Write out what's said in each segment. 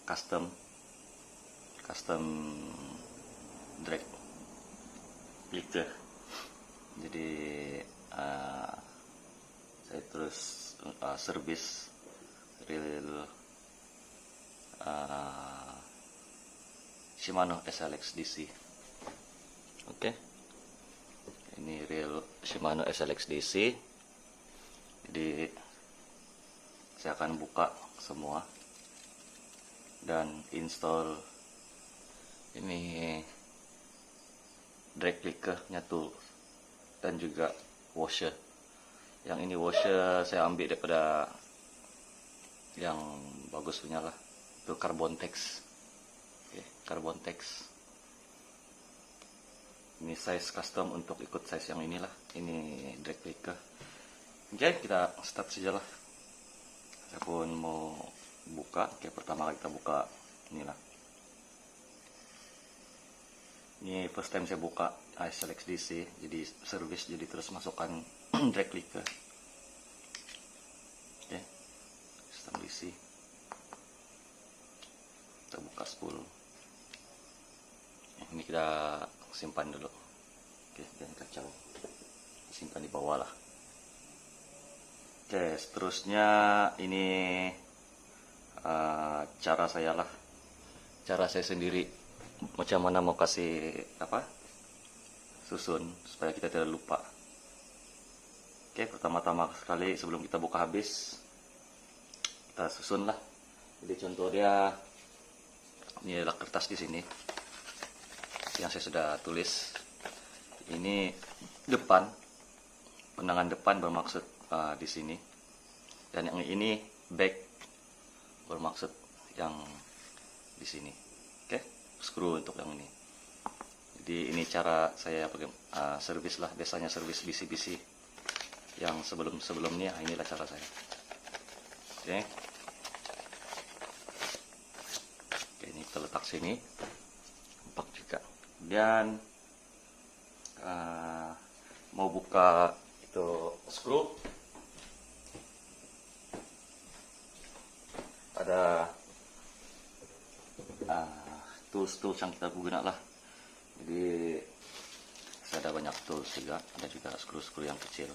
custom drag plique. Jadi saya terus service reel Shimano SLX DC. Oke. Ini reel Shimano SLX DC. Jadi saya akan buka semua dan install ini drag plique nyatu dan juga washer. Yang ini washer saya ambil daripada yang bagus punya lah, itu Carbontex. Oke, Carbontex. Ini size custom untuk ikut size yang inilah. Ini drag plique. Oke, kita start saja lah. Saya pun mau buka. Oke, pertama kita buka inilah. Ini first time saya buka SLX DC, jadi service, jadi terus masukkan drag plique. Oke, sistem DC. Kita buka spool. Ini kita simpan dulu. Oke, jangan kacau. Simpan di bawah lah. Oke, seterusnya ini cara saya lah. Cara saya sendiri. Macam mana mau kasih susun supaya kita tidak lupa. Oke, pertama-tama sekali sebelum kita buka habis, kita susun lah. Jadi contoh dia, ini adalah kertas di sini yang saya sudah tulis. Ini depan, penangan depan bermaksud di sini, dan yang ini back bermaksud yang di sini. Oke, screw untuk yang ini. Jadi ini cara saya servis lah, biasanya servis bisi-bisi yang sebelumnya. Inilah cara saya. Oke. Oke, ini kita letak sini, empat juga. Dan mau buka itu screw, ada tools yang kita guna lah. Jadi saya ada banyak tools juga, ada juga screw yang kecil.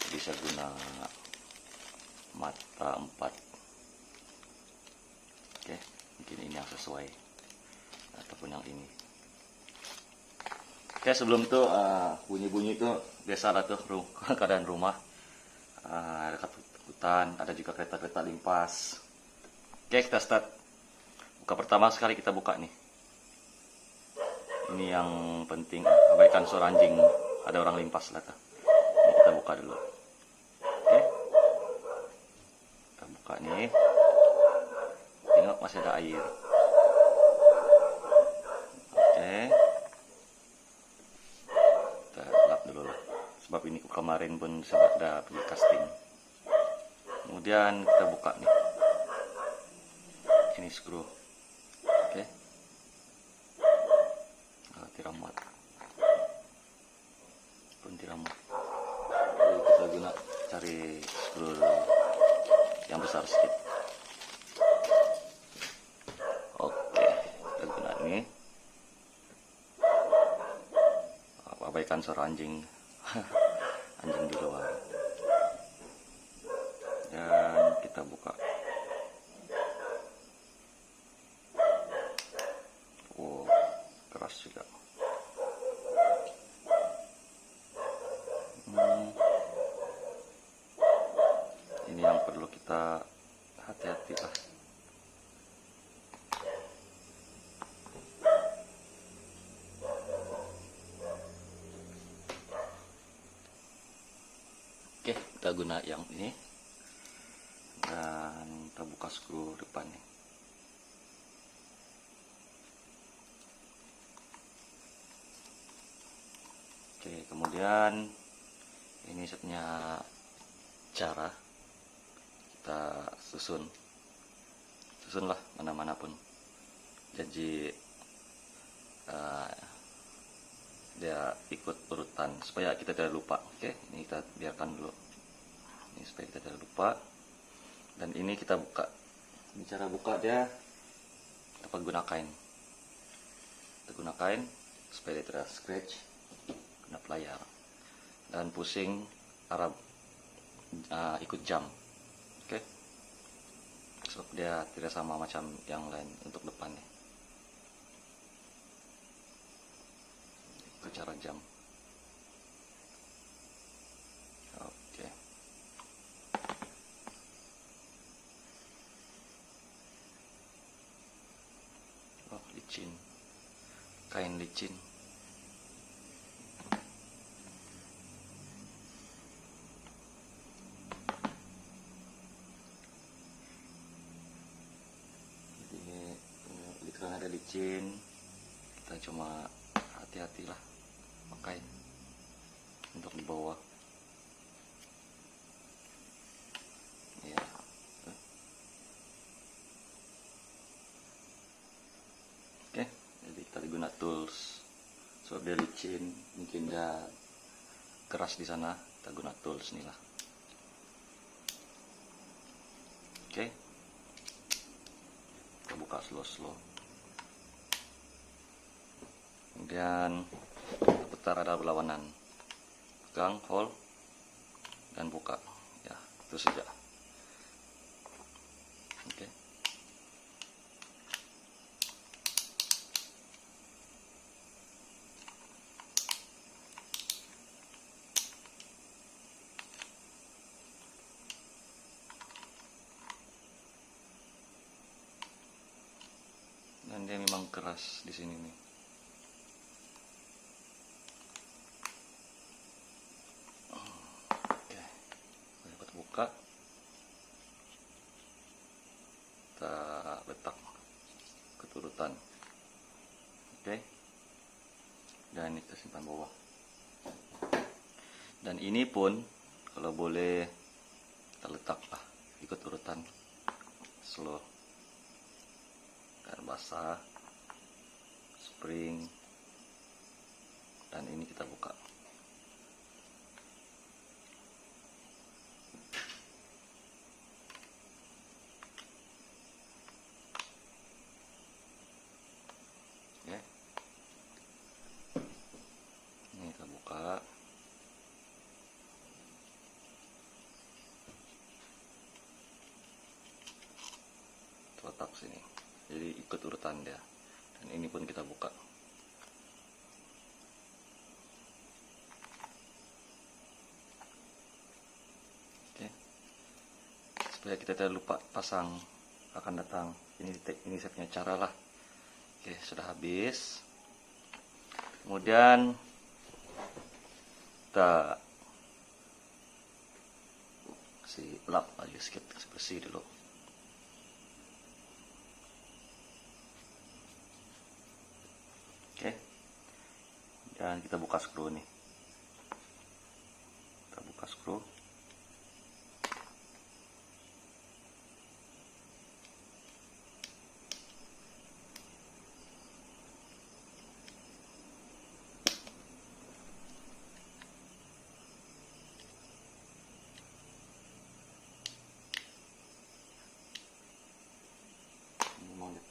Jadi saya guna mata 4. Oke, mungkin ini yang sesuai ataupun yang ini. Oke, sebelum itu bunyi-bunyi itu biasalah tuh keadaan rumah. Ada hutan, ada juga kereta-kereta limpas. Oke, kita start. Buka pertama sekali kita buka nih. Ini yang penting, abaikan suara anjing. Ada orang limpas lah. Ini kita buka dulu. Oke. Kita buka nih. Tengok masih ada air. Oke. Kita lap dulu lah. Sebab ini kemarin pun sempat ada pergi casting. Kemudian kita buka nih. Ini screw. Oke. Tidak muat. Pun tidak muat. Jadi kita guna cari screw yang besar sedikit. Oke, kita guna ini. Abaikan suara anjing. Anjing di luar. Dan kita buka. Oh, keras juga. Ini yang perlu kita hati-hati lah. Oke, kita guna yang ini dan kita buka skru depan nih. Oke, kemudian ini setnya cara kita susunlah mana-mana pun. Jadi dia ikut urutan supaya kita tidak lupa. Oke, ini kita biarkan dulu. Ini supaya kita tidak lupa. Dan ini kita buka Ini cara buka dia, kita gunakan supaya dia tidak scratch, guna plier dan pusing arah ikut jam. Oke, sebab dia tidak sama macam yang lain untuk depannya. Itu cara jam. Oke. Oh, licin, kain licin. Jadi karena ada licin, kita cuma hati-hatilah pakai untuk di bawah. Ya. Oke, jadi kita guna tools. So dia licin, mungkin dia keras di sana, kita guna tools nih lah. Oke, kita buka slow. Kemudian putar ada berlawanan, pegang, hold, dan buka. Ya, itu saja. Oke. Dan dia memang keras di sini nih. Buka, kita letak keturutan. Oke, dan kita simpan bawah. Dan ini pun kalau boleh kita letaklah ikut urutan, slow, air basah, spring, dan ini kita buka. Ini kita buka. Letak sini. Jadi ikut urutan dia. Dan ini pun kita buka. Oke. Supaya kita tidak lupa pasang akan datang. Ini saya punya cara lah. Oke, sudah habis. Kemudian kita kasih lap aja sedikit, kasih bersih dulu. Oke, dan kita buka skru nih. Kita buka skru.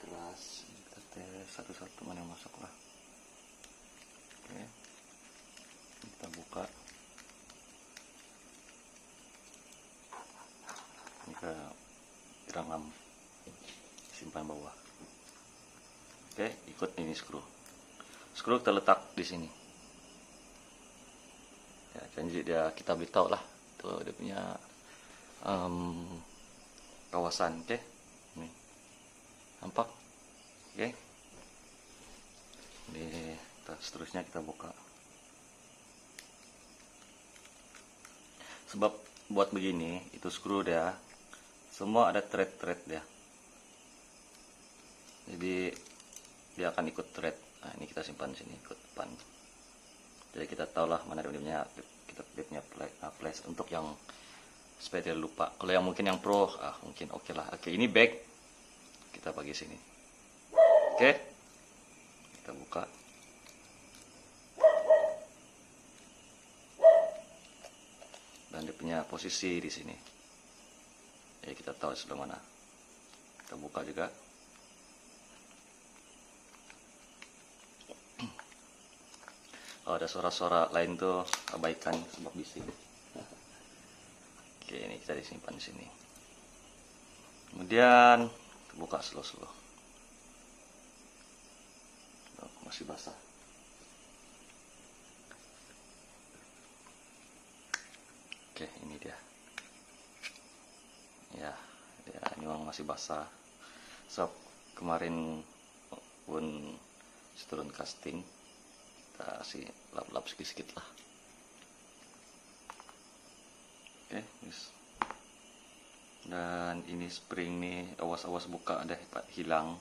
Keras, kita tes satu-satu mana yang masuk lah. Oke, kita buka. Ini ke dalam, simpan bawah. Oke, ikut ini skru kita letak di sini. Ya, janji dia kita beritahu lah tuh dia punya kawasan. Oke, nih nampak. Oke, ini seterusnya kita buka. Sebab buat begini itu skru dia semua ada thread dia, jadi dia akan ikut thread. Nah, ini kita simpan sini ikut depan, jadi kita tahulah mana dia punya flash untuk yang supaya tidak lupa. Kalau yang mungkin yang pro mungkin oke lah. Oke, ini back kita bagi sini. Oke, kita buka. Dan dia punya posisi di sini. Jadi kita tahu sebelah mana. Kita buka juga. Oh, ada suara-suara lain tuh abaikan sebab bising. Oke, ini kita disimpan di sini. Kemudian buka slow-slow. Oh, masih basah. Oke, ini dia. Ya, ini memang masih basah. So, kemarin pun turun casting. Kita kasih lap-lap sedikit-sedikit lah. Oke, yes. Dan ini spring nih, awas-awas buka deh Pak, hilang.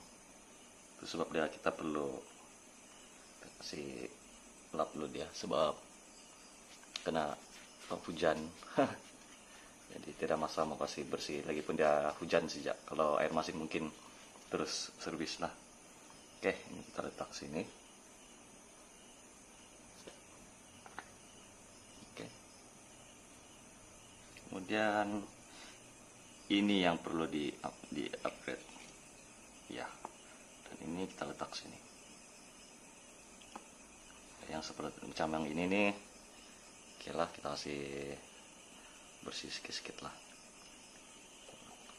Itu sebab dia kita perlu kasih lap dulu dia sebab kena hujan. Jadi tidak masalah mau kasih bersih, lagi pun dia hujan sejak. Kalau air masin mungkin terus servis lah. Oke, ini kita letak sini. Oke. Kemudian ini yang perlu di upgrade. Ya. Dan ini kita letak sini. Yang seperti macam yang ini nih. Oke lah, kita kasih bersih sikit-sikit lah.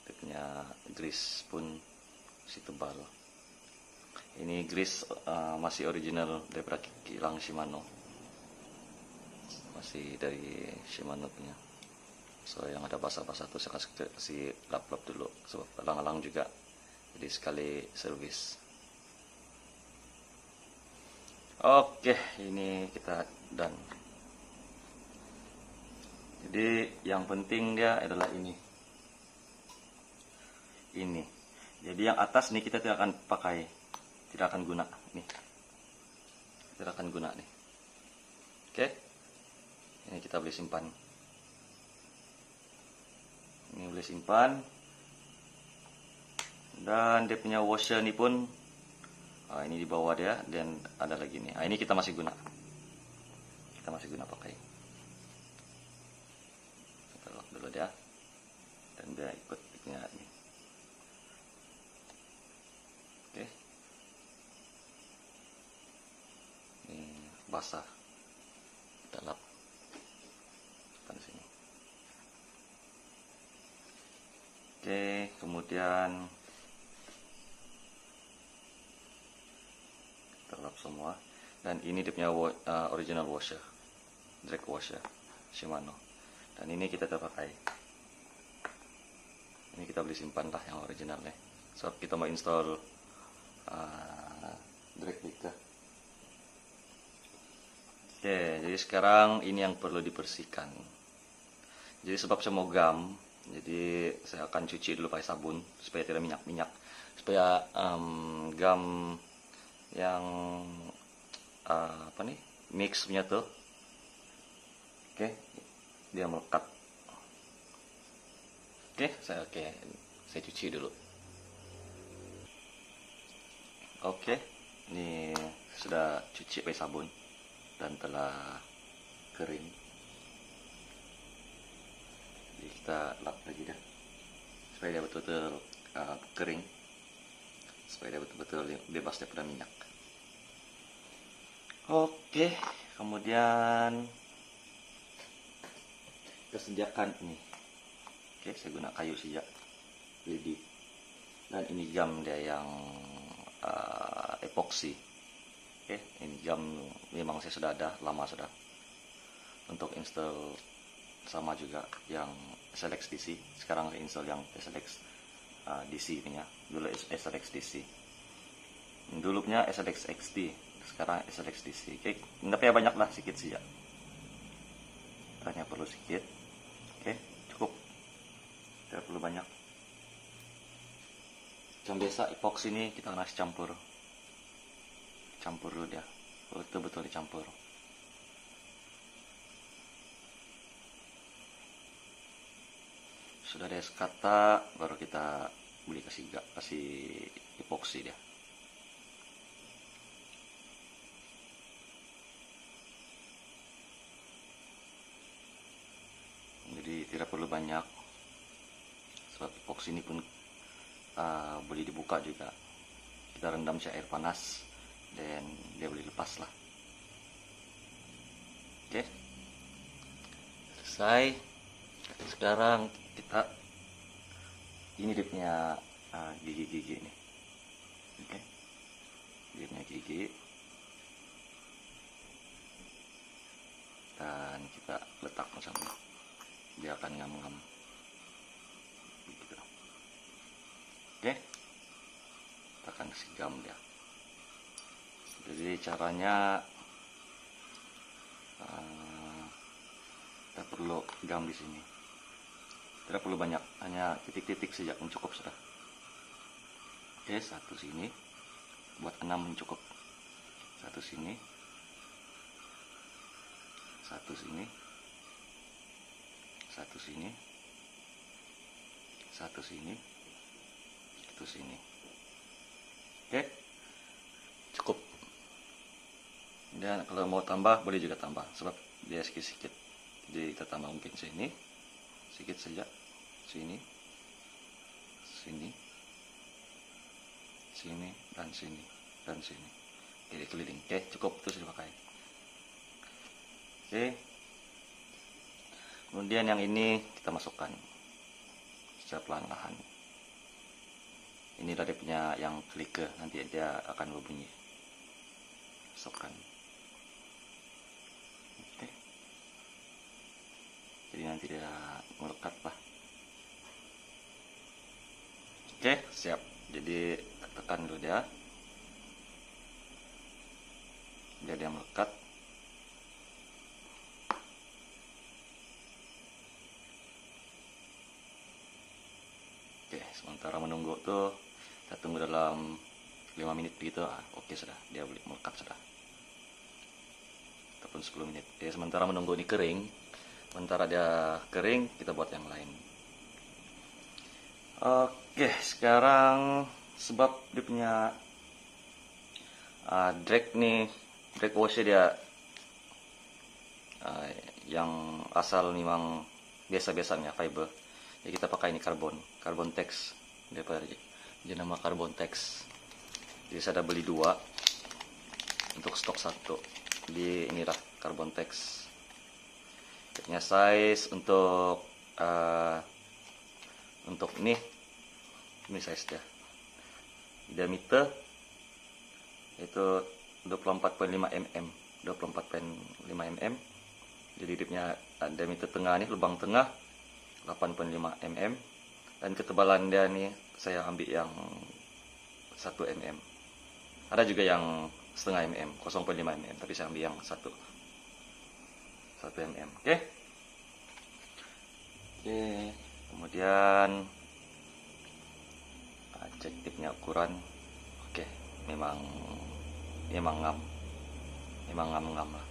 Dia punya grease pun masih tebal. Ini grease masih original daripada kilang Shimano. Masih dari Shimano punya. So yang ada basah-basah tuh saya kasih lap-lap dulu sebab alang-alang juga. Jadi sekali servis. Oke, ini kita done. Jadi yang penting dia adalah ini. Ini. Jadi yang atas nih kita tidak akan pakai, tidak akan guna nih. Tidak akan guna nih. Oke. Ini kita boleh simpan. Ini boleh simpan. Dan dia punya washer ini pun ini di bawah dia dan ada lagi nih. Ini kita masih guna. Kita masih guna pakai. Kita lock dulu dia. Dan dia ikut punya ini. Oke. Ini basah. Kita lap. Simpan di sini. Oke, kemudian terlap semua. Dan ini dia punya original washer, drag washer Shimano. Dan ini kita terpakai. Ini kita beli simpan lah yang originalnya. So kita mau install drag licker. Oke, jadi sekarang ini yang perlu dibersihkan. Jadi sebab saya mau gam. Jadi saya akan cuci dulu pakai sabun supaya tidak minyak-minyak, supaya gam yang mix punya tuh, oke, dia melekat. Saya cuci dulu. Oke, ini sudah cuci pakai sabun dan telah kering. Kita lap lagi dah supaya dia betul-betul kering, supaya dia betul-betul bebas daripada minyak. Oke, kemudian kita sediakan ini. Oke, saya guna kayu saja, lidi. Dan ini gam dia yang epoxy. Oke, ini gam memang saya sudah ada lama sudah untuk install. Sama juga yang SLX DC. Sekarang saya install yang SLX DC punya. Dulu SLX DC. Dulu punya SLX XT. Sekarang SLX DC. Oke, tapi ya banyak lah, sedikit saja. Hanya perlu sedikit. Oke, cukup. Tidak perlu banyak. Macam biasa epoxy ini kita harus campur. Campur dulu dia. Betul-betul dicampur. Sudah ada kata, baru kita beli kasih epoxy dia. Jadi tidak perlu banyak sebab epoxy ini pun boleh dibuka juga. Kita rendam si air panas dan dia boleh lepas lah. Oke, selesai. Sekarang kita, ini dia punya gigi-gigi nih. Oke, dia punya gigi, dan kita letak macam ini, dia akan ngam-ngam begitu. Oke, kita akan sigam dia. Jadi caranya kita perlu gam di sini. Tidak perlu banyak, hanya titik-titik saja mencukup sudah. Oke, satu sini, buat 6 mencukup. Satu sini, satu sini, satu sini, satu sini, satu sini. Oke, cukup. Dan kalau mau tambah boleh juga tambah, sebab dia sedikit-sedikit. Jadi kita tambah mungkin sini, sedikit saja, sini, sini, sini, dan sini, dan sini. Oke, keliling. Oke, cukup, itu sudah pakai. Oke, kemudian yang ini kita masukkan secara perlahan-lahan. Ini tadi punya yang clicker, nanti dia akan berbunyi. Masukkan. Oke, jadi nanti dia melekat lah. Oke, siap. Jadi tekan dulu dia, biar dia melekat. Oke, sementara menunggu tuh, kita tunggu dalam 5 menit begitu. Oke, sudah, dia boleh melekat sudah. Ataupun 10 menit. Jadi sementara menunggu ini kering, sementara dia kering, kita buat yang lain. Oke, sekarang sebab dia punya drag nih, drag washnya dia yang asal memang biasa-biasanya fiber. Jadi kita pakai ini carbon tex, daripada dia nama carbon tex. Jadi saya ada beli 2 untuk stok 1. Jadi inilah carbon tex. Dia punya size untuk ini size dia. Diameter itu 24,5 mm, 24,5 mm. Jadi dia punya diameter tengah nih, lubang tengah 8,5 mm, dan ketebalan dia nih saya ambil yang 1 mm. Ada juga yang setengah mm, 0,5 mm, tapi saya ambil yang 1 mm. Oke. Kemudian cek tipnya ukuran. Oke, memang ngam lah.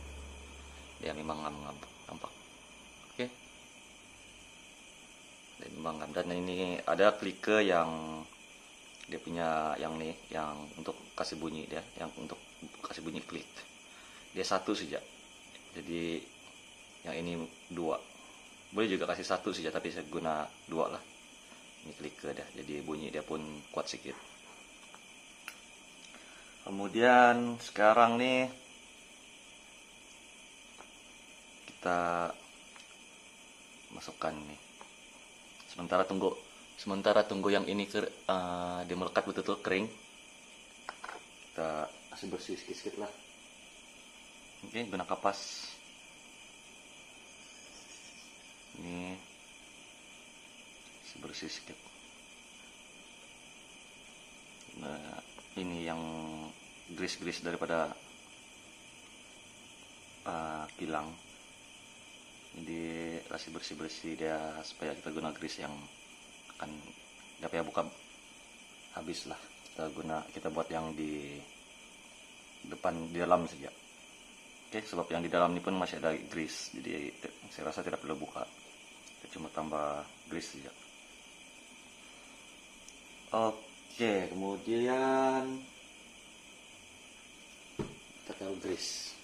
Dia memang ngam tampak. Oke. Dan memang ngam. Dan ini ada clicker yang dia punya yang nih, yang untuk kasih bunyi dia, yang untuk kasih bunyi klik. Dia 1 saja. Jadi yang ini 2. Boleh juga kasih 1 saja, tapi saya guna 2 lah. Ini clicker dia, jadi bunyi dia pun kuat sedikit. Kemudian sekarang nih kita masukkan nih. Sementara tunggu yang ini dia melekat betul-betul kering. Kita kasih bersih sedikit lah. Oke, guna kapas. Ini bersih sedikit. Nah, ini yang grease daripada kilang. Jadi kasih bersih dia supaya kita guna grease yang akan dapat buka habis lah. Kita buat yang di depan, di dalam saja. Oke, sebab yang di dalam ini pun masih ada grease, jadi saya rasa tidak perlu buka. Kita cuma tambah grease saja. Oke, kemudian kita taruh grease.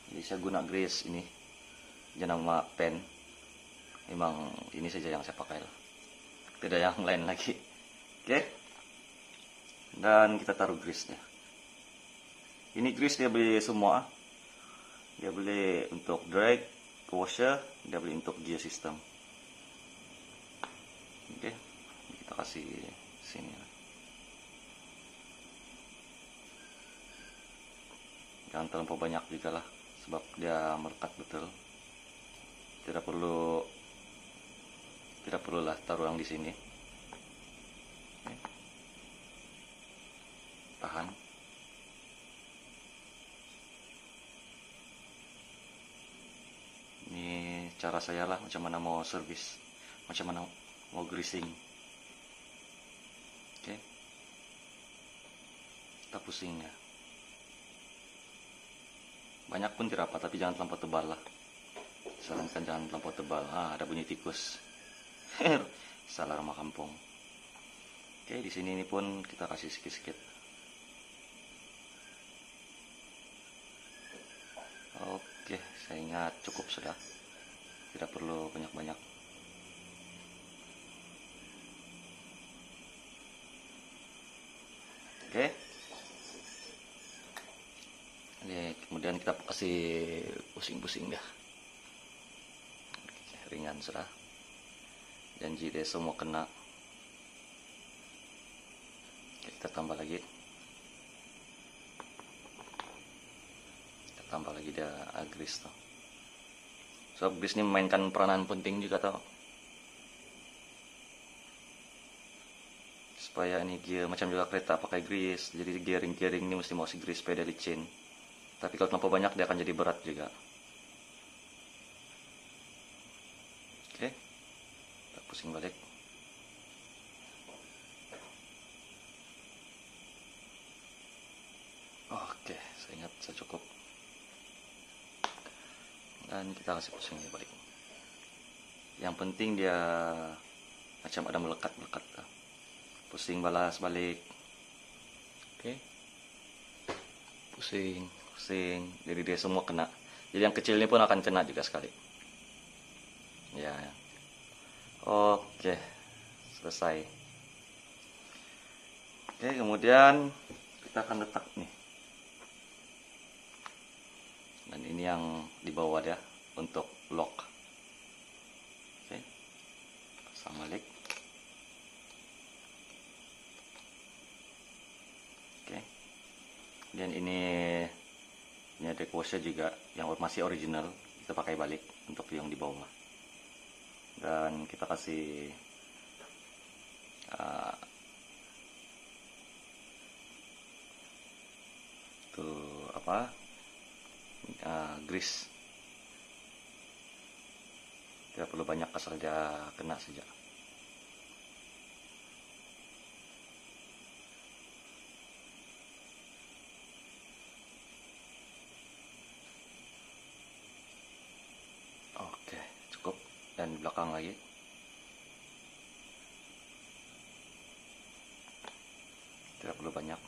Jadi saya guna grease ini, jenama pen. Memang ini saja yang saya pakai lah, tidak yang lain lagi. Oke. Dan kita taruh grease-nya. Ini grease dia beli semua. Dia beli untuk drag, washer, dia beli untuk geosystem. Oke. Kita kasih sini. Jangan terlalu banyak juga lah, sebab dia melekat betul. Tidak perlu lah taruh yang di sini. Oke. Tahan. Ini cara saya lah, macam mana mau service, macam mana mau greasing. Oke. Kita pusing ya. Banyak pun tidak apa, tapi jangan terlampau tebal lah. Sarankan jangan terlampau tebal. Ada bunyi tikus. Salah rumah kampung. Oke, di sini ini pun kita kasih sikit-sikit. Oke, saya ingat cukup sudah. Tidak perlu banyak-banyak. Oke. Ini kemudian kita kasih pusing-pusing ya. Oke, ringan sudah. Janji deh semua kena. Oke, kita tambah lagi. Tambah lagi dia grease tuh. So grease ini memainkan peranan penting juga tau. Supaya ini gear macam juga kereta pakai grease, jadi gearing ini mesti mau si grease supaya dia licin. Tapi kalau terlalu banyak dia akan jadi berat juga. Oke, kita pusing balik. Oke, saya ingat saya cukup. Dan kita kasih pusingnya balik. Yang penting dia macam ada melekat-melekat. Pusing balas balik. Oke. Pusing. Jadi dia semua kena. Jadi yang kecil ini pun akan kena juga sekali. Ya. Oke. Selesai. Oke, kemudian kita akan letak nih. Dan ini yang di bawah dia untuk lock. Oke. Pasang balik. Oke. Dan ini ada washer juga yang masih original, kita pakai balik untuk yang di bawah. Dan kita kasih grease. Tidak perlu banyak, asal dia kena saja. Oke, cukup. Dan di belakang lagi. Tidak perlu banyak.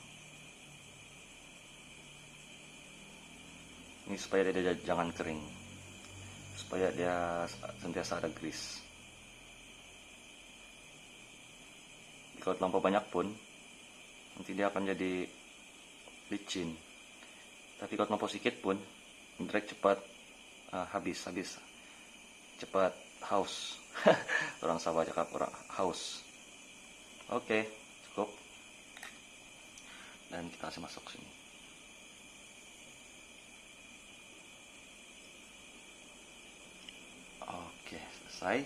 Ini supaya dia jangan kering, supaya dia sentiasa ada grease. Kalau terlalu banyak pun nanti dia akan jadi licin. Tapi kalau terlalu sedikit pun drag cepat habis, cepat haus. Orang Sabah cakap orang haus. Oke, cukup. Dan kita kasih masuk sini. Oke, selesai.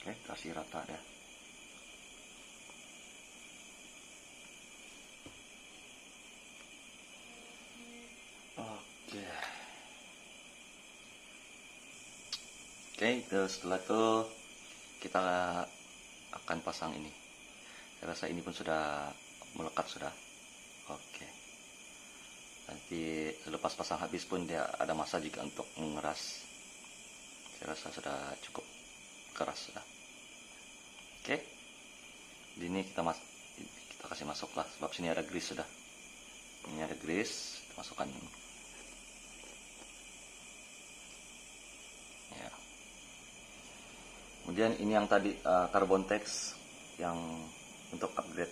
Oke, kasih rata ya. Oke, setelah itu kita akan pasang ini. Saya rasa ini pun sudah melekat sudah. Oke. Nanti selepas pasang habis pun dia ada masa juga untuk mengeras. Saya rasa sudah cukup keras sudah. Oke. Di ini kita kasih masuk lah, sebab sini ada grease sudah. Ini ada grease, kita masukkan. Ya. Kemudian ini yang tadi carbon text yang untuk upgrade.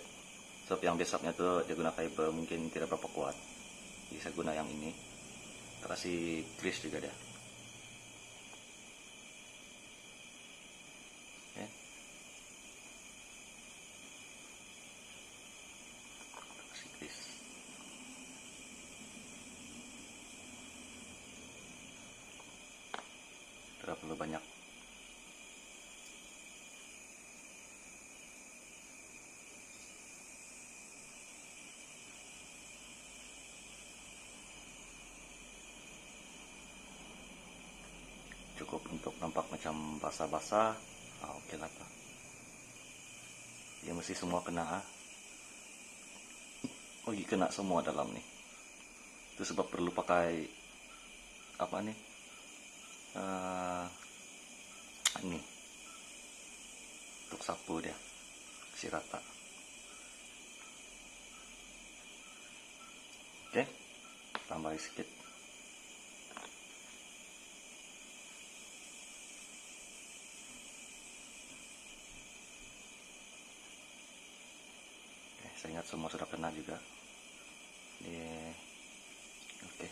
Sebab yang desktopnya tuh dia guna fiber mungkin tidak berapa kuat. Jadi saya guna yang ini. Kita kasih grease juga dia. Oke. Kasih grease. Tidak perlu banyak. Cukup untuk nampak macam basah-basah. Oke lah. Ya mesti semua kena. Oh iya, kena semua dalam nih. Itu sebab perlu pakai apa nih? Ini untuk sapu dia, kasih rata. Oke, tambah sedikit. Oke, saya ingat semua sudah kena juga. Oke,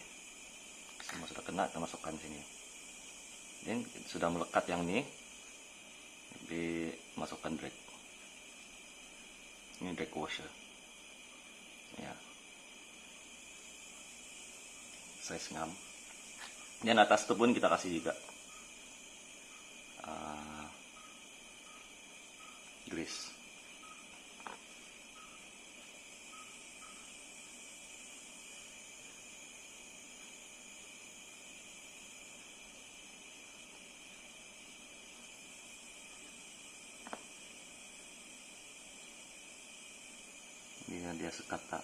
semua sudah kena, kita masukkan sini. Ini sudah melekat yang ini, dimasukkan drag. Ini drag washer. Ya, size 6. Dan atas itu pun kita kasih juga grease. Ini dia sekata.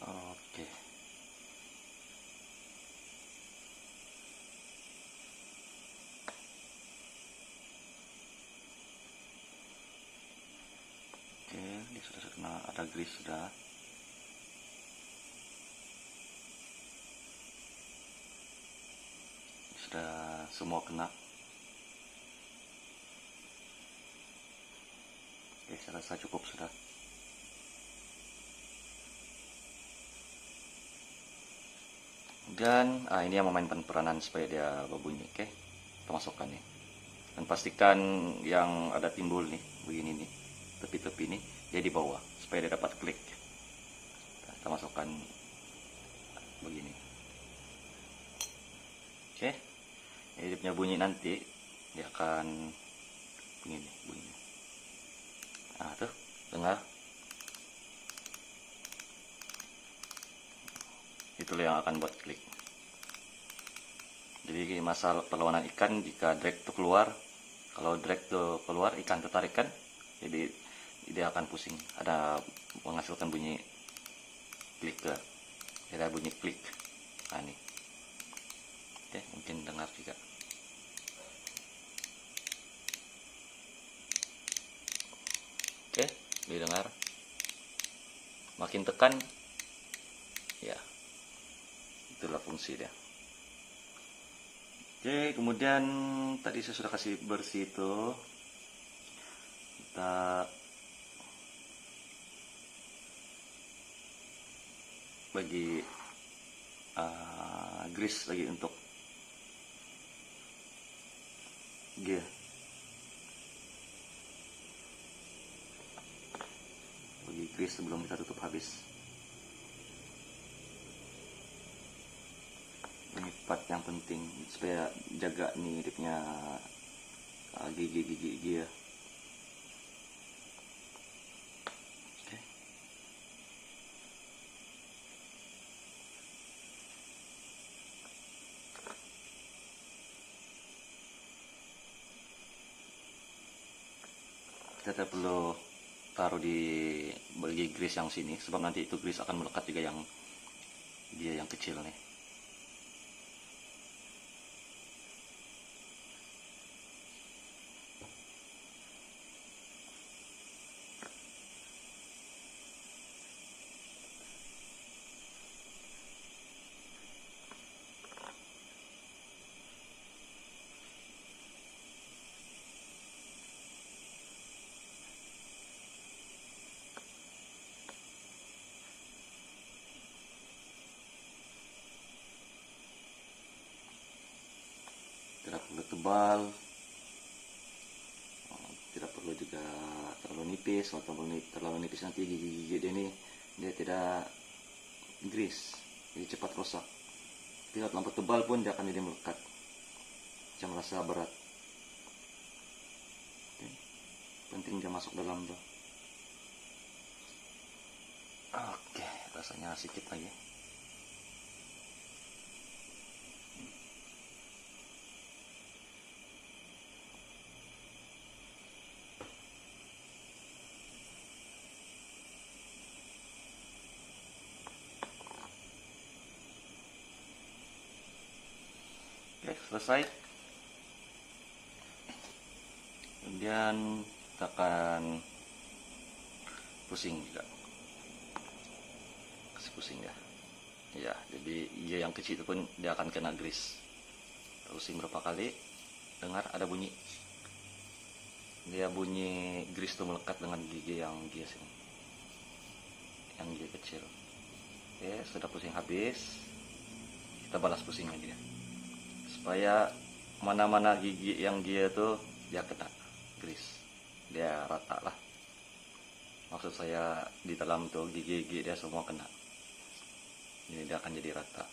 Oke. Oke, dia sudah kena, ada grease sudah. Sudah semua kena. Oke, saya rasa cukup sudah. Dan ini yang memainkan peranan supaya dia berbunyi. Oke, kita masukkan nih. Dan pastikan yang ada timbul nih, begini nih, tepi-tepi nih, dia di bawah supaya dia dapat klik. Kita masukkan begini. Oke, jadi dia punya bunyi nanti dia akan begini bunyinya. Nah tuh, dengar? Itulah yang akan buat klik. Jadi masalah perlawanan ikan jika drag itu keluar, kalau drag itu keluar ikan tertarik kan, jadi dia akan pusing, ada menghasilkan bunyi klik ke, ada bunyi klik. Nah ini, oke mungkin dengar juga. Oke, didengar. Makin tekan, ya itulah fungsi dia. Oke, kemudian tadi saya sudah kasih bersih itu. Kita bagi grease lagi untuk gear. Bagi grease sebelum kita tutup habis. Ini part yang penting supaya jaga nih dia punya gigi ya. Oke. Kita tidak perlu taruh di bagi grease yang sini sebab nanti itu grease akan melekat juga yang dia yang kecil nih. tebal, tidak perlu juga terlalu nipis. Kalau terlalu nipis nanti gigi-gigi dia tidak grease, jadi cepat rusak. Tidak terlalu tebal pun dia akan jadi melekat, macam rasa berat. Oke. Penting dia masuk dalam tuh. Oke, rasanya sedikit lagi. Oke, selesai. Kemudian kita akan pusing juga. Kasih pusing ya. Ya, jadi gigi yang kecil itu pun dia akan kena grease. Pusing berapa kali, dengar ada bunyi. Dia bunyi grease itu melekat dengan gigi yang sini. Yang gigi kecil. Oke, sudah pusing habis. Kita balas pusingnya dia. Supaya mana-mana gigi yang dia tuh dia kena grease, dia rata lah. Maksud saya di dalam tuh gigi-gigi dia semua kena, ini dia akan jadi rata.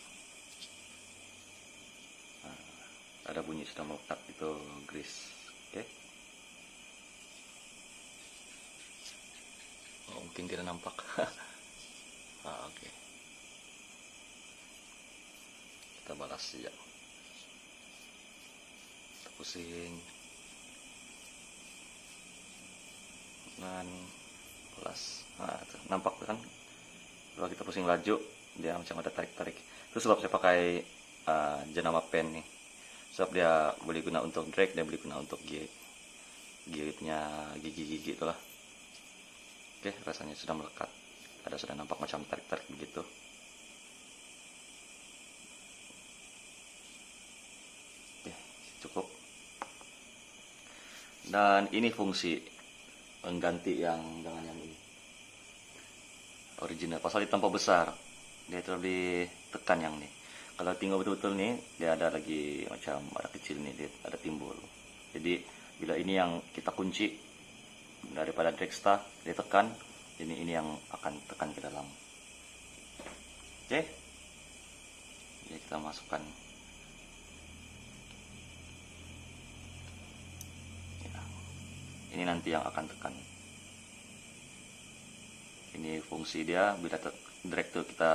Nah, ada bunyi sudah melekat itu grease. Oke. Oh, mungkin tidak nampak. Oke. Kita balas ya. Pusing dan pelas. Nah, nampak kan kalau kita pusing laju dia macam ada tarik-tarik. Itu sebab saya pakai jenama pen nih, sebab dia boleh guna untuk drag, dia boleh guna untuk gigitnya gigi-gigi itulah. Oke, rasanya sudah melekat, ada sudah nampak macam tarik-tarik begitu. Oke, cukup. Dan ini fungsi pengganti yang dengan yang ini original. Pasal di tempat besar dia itu lebih tekan yang nih. Kalau tinggal betul-betul nih dia ada lagi macam ada kecil nih, dia ada timbul. Jadi bila ini yang kita kunci daripada dragster dia tekan, ini yang akan tekan ke dalam. Oke, ya kita masukkan. Ini nanti yang akan tekan. Ini fungsi dia, bila drag tuh kita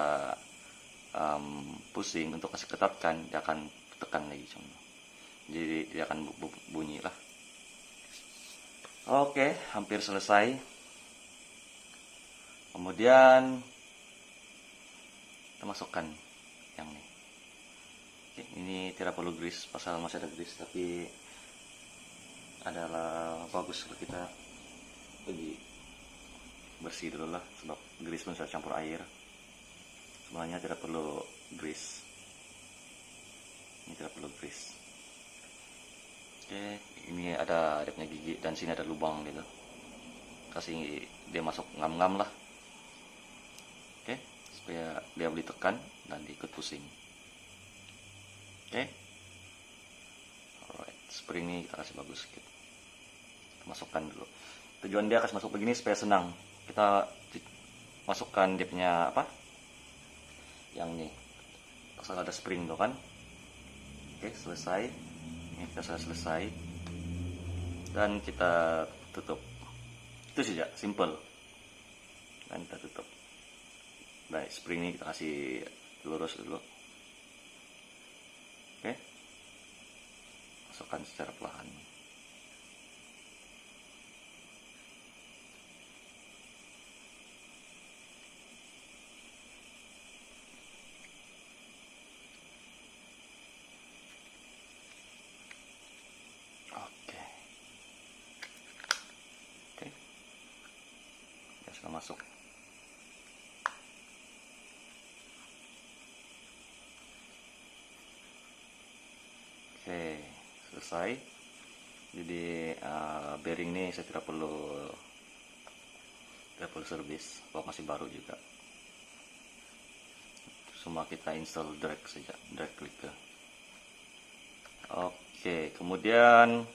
pusing untuk kasih ketatkan, dia akan tekan lagi contoh. Jadi dia akan bunyi lah. Oke, hampir selesai. Kemudian kita masukkan yang ini. Oke, ini tidak perlu grease, pasal masih ada grease, tapi adalah bagus kalau kita pergi bersih dulu lah, sebab grease pun sudah campur air. Sebenarnya tidak perlu grease, ini tidak perlu grease. Oke, ini ada punya gigi dan sini ada lubang gitu, kasih dia masuk ngam-ngam lah. Oke, supaya dia boleh tekan dan ikut pusing. Oke, alright, spring ini kita kasih bagus sedikit, masukkan dulu. Tujuan dia kasih masuk begini supaya senang. Kita masukkan dia punya apa? Yang ini. Asal ada spring tuh kan. Oke, selesai. Ini kita sudah selesai. Dan kita tutup. Itu saja, simple. Dan kita tutup. Baik, spring ini kita kasih lurus dulu. Oke. Masukkan secara perlahan. Masuk. Oke, selesai. Jadi bearing ini saya tidak perlu servis, kalau masih baru juga. Semua kita install drag saja, drag clicker. Oke. Oke, kemudian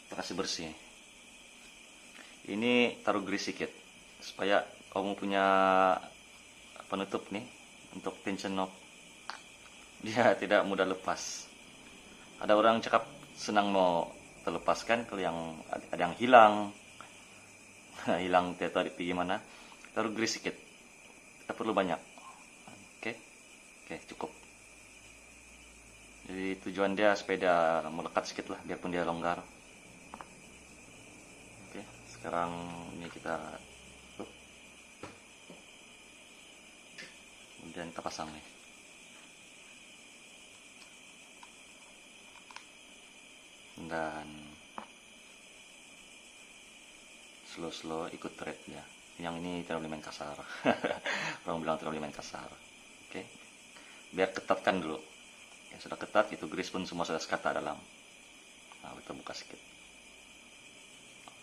kita kasih bersih. Ini taruh grease sedikit supaya kamu punya penutup nih untuk tension knob. Dia tidak mudah lepas. Ada orang cakap senang mau terlepaskan, kalau yang ada yang hilang hilang tidak tahu pergi mana, taruh grease sedikit. Tidak perlu banyak. Oke, cukup. Jadi tujuan dia supaya dia melekat sedikit lah, biarpun dia longgar. Oke, sekarang ini kita kemudian kita pasang nih. Dan slow ikut threadnya. Yang ini tidak boleh main kasar. Orang bilang tidak boleh main kasar. Oke, biar ketatkan dulu. Ya, sudah ketat, itu grease pun semua sudah sekata dalam. Nah, kita buka sedikit.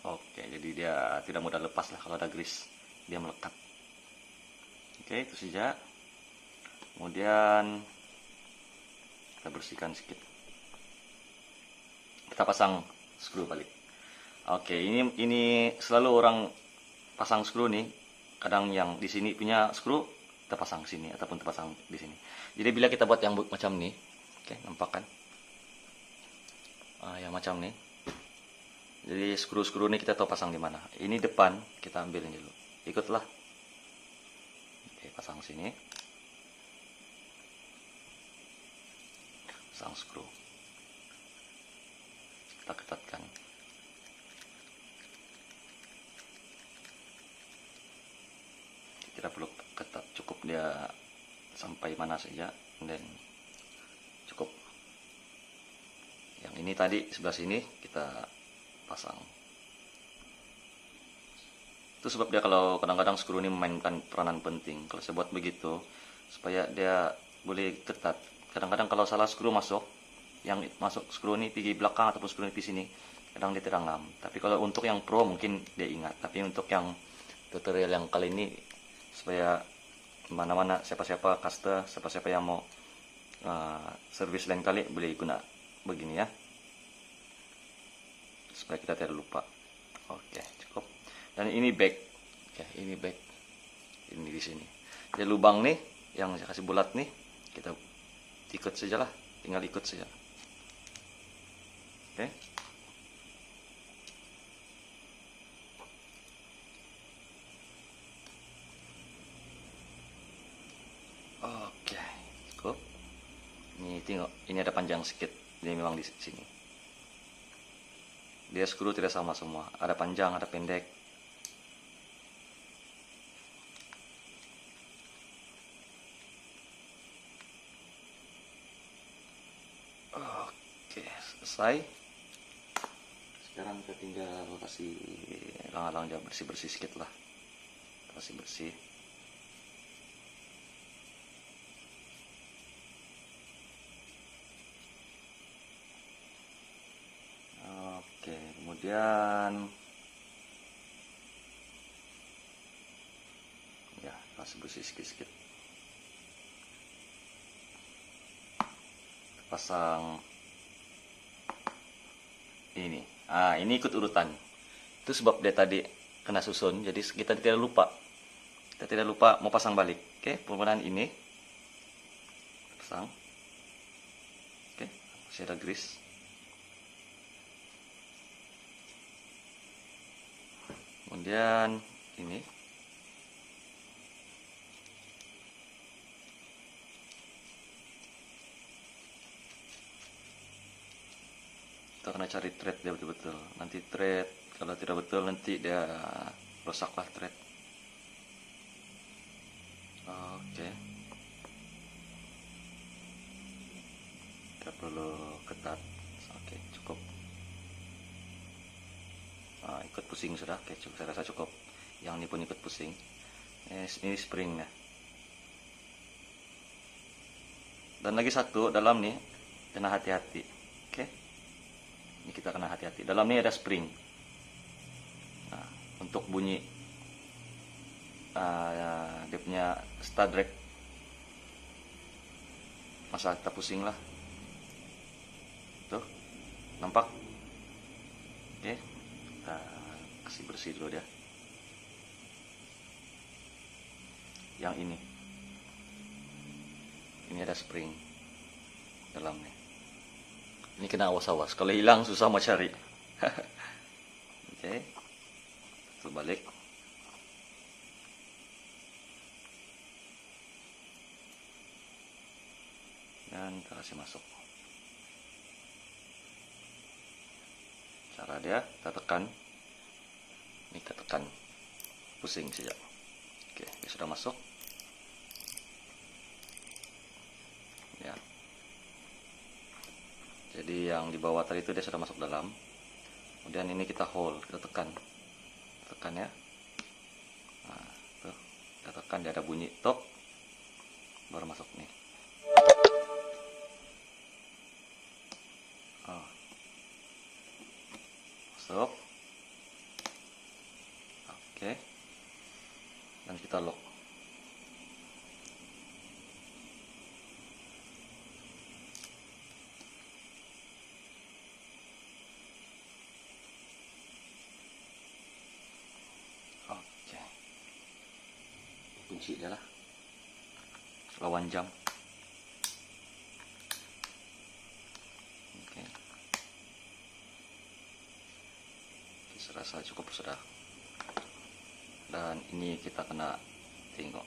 Oke, jadi dia tidak mudah lepas lah kalau ada grease, dia melekat. Oke, itu saja. Kemudian kita bersihkan sedikit. Kita pasang skru balik. Oke, ini selalu orang pasang skru nih. Kadang yang di sini punya skru kita pasang sini ataupun kita pasang di sini. Jadi bila kita buat yang macam nih, oke, nampak kan? Yang macam nih. Jadi skru-skru ini kita tahu pasang di mana. Ini depan, kita ambil ini dulu. Ikutlah. Oke, pasang sini. Pasang skru. Kita ketatkan. Tidak perlu ketat, cukup dia sampai mana saja, dan cukup. Yang ini tadi sebelah sini kita pasang. Itu sebab dia kalau kadang-kadang skru ini memainkan peranan penting. Kalau saya buat begitu supaya dia boleh ketat. Kadang-kadang kalau salah skru masuk, yang masuk skru ini pergi belakang ataupun skru ini di sini, kadang dia tidak ngam. Tapi kalau untuk yang pro mungkin dia ingat. Tapi untuk yang tutorial yang kali ini, supaya mana-mana siapa-siapa caster, siapa-siapa yang mau servis lain kali boleh guna begini ya, supaya kita tidak lupa. Oke, cukup. Dan ini back. Oke, ini back. Ini di sini. Jadi lubang nih yang saya kasih bulat nih, kita ikut sajalah, tinggal ikut saja. Oke. Oke, cukup. Ini tengok, ini ada panjang sedikit. Ini memang di sini. Dia skru tidak sama semua. Ada panjang, ada pendek. Oke, selesai. Sekarang kita tinggal kasih halang-halang aja, bersih-bersih sedikit lah. Kasih bersih. Oke, kemudian ya kasih bersih sedikit-sedikit. Pasang ini. Ini ikut urutan. Itu sebab dia tadi kena susun, jadi kita tidak lupa. Kita tidak lupa mau pasang balik. Oke, penggunaan ini pasang. Oke, masih ada grease. Kemudian ini. Kita kena cari thread dia betul-betul. Nanti thread, kalau tidak betul nanti dia rusaklah thread. Oke. Tidak perlu ketat. Oke, cukup. Ikut pusing sudah. Oke, cukup. Saya rasa cukup. Yang ini pun ikut pusing. Ini springnya. Dan lagi satu, dalam nih kena hati-hati. Oke. Ini kita kena hati-hati. Dalam ini ada spring. Nah, untuk bunyi dia punya stud rack, masa kita pusing lah. Tuh. Nampak? Oke, kita kasih bersih dulu dia. Yang ini ada spring dalamnya. Ini kena awas-awas, kalau hilang susah mau cari. Oke, terbalik. Dan kita kasih masuk. Cara dia, kita tekan. Ini kita tekan, pusing saja. Oke, dia sudah masuk. Ya. Jadi yang di bawah tadi itu dia sudah masuk dalam. Kemudian ini kita hold, kita tekan. Tekan ya. Nah, tuh. Kita tekan, dia ada bunyi tok. Baru masuk nih. Oh. Masuk. Oke. Dan kita lock. Oke. Kunci dia lah. Lawan jam. Oke. Serasa cukup sudah. Dan ini kita kena tengok.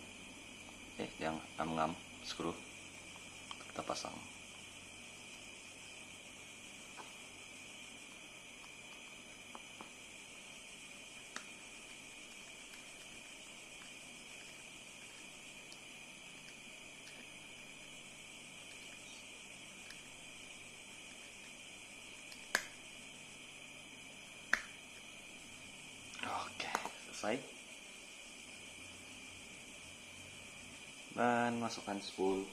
Yang ngam skru kita pasang. Oke, selesai. Dan masukkan spool.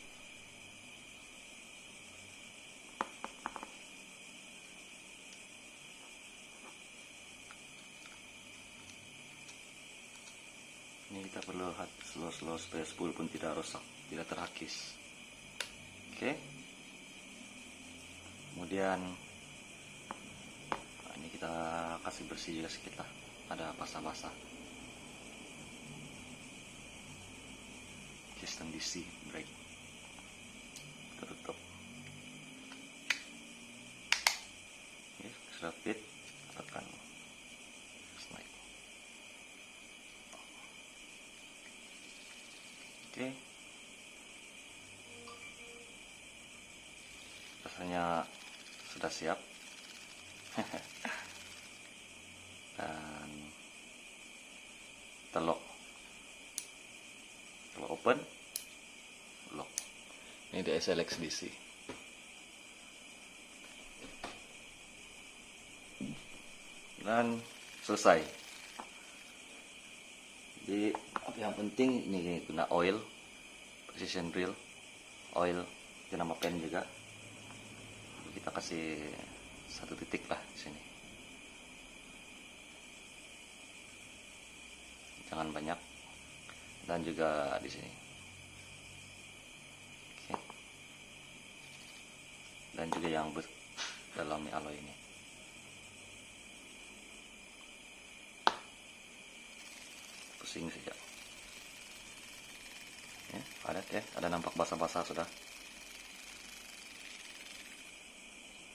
Ini kita perlu slow supaya spool pun tidak rusak, tidak terhakis. Oke. Kemudian ini kita kasih bersih juga sedikit lah, ada basah-basah. Sistem DC brake. Kita tutup. Oke, sudah fit, tekan slide. Oke. Rasanya sudah siap. Dan kita lock. Kalau open, lock. Ini di SLX DC. Dan selesai. Jadi yang penting ini guna oil, precision drill, oil, nama pen juga. Kita kasih 1 titik lah di sini. Jangan banyak. Dan juga di sini. Oke. Dan juga yang dalam alloy ini. Pusing saja. Ya, ada nampak basah-basah sudah.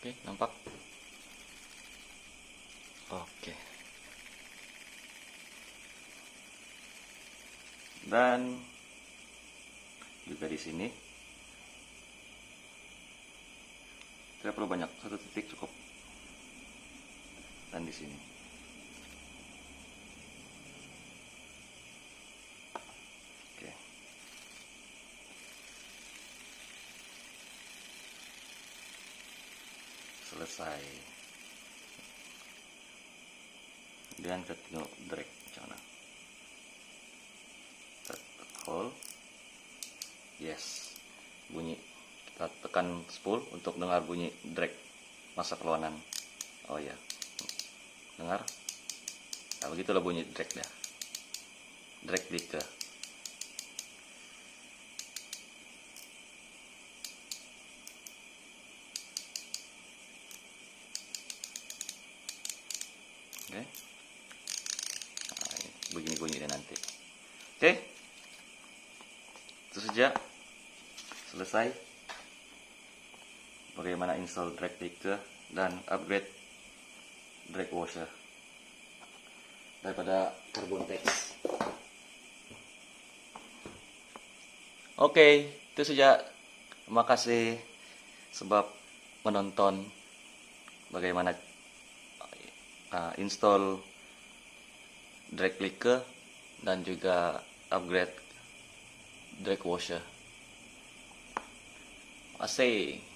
Oke, nampak. Oke. Dan juga di sini tidak perlu banyak, 1 titik cukup. Dan di sini. Oke. Selesai. Kemudian kita tengok drag macam mana. Hold. Yes, bunyi. Kita tekan spool untuk dengar bunyi drag masa keluaran. Oh ya, dengar. Nah, begitulah bunyi drag dia. Drag dikit. Oke. Nah, ini begini bunyinya nanti. Oke. Itu saja. Selesai. Bagaimana install drag picker dan upgrade drag washer daripada Carbontex. Oke, itu saja. Terima kasih sebab menonton bagaimana install drag picker dan juga upgrade drag washer. Terima kasih.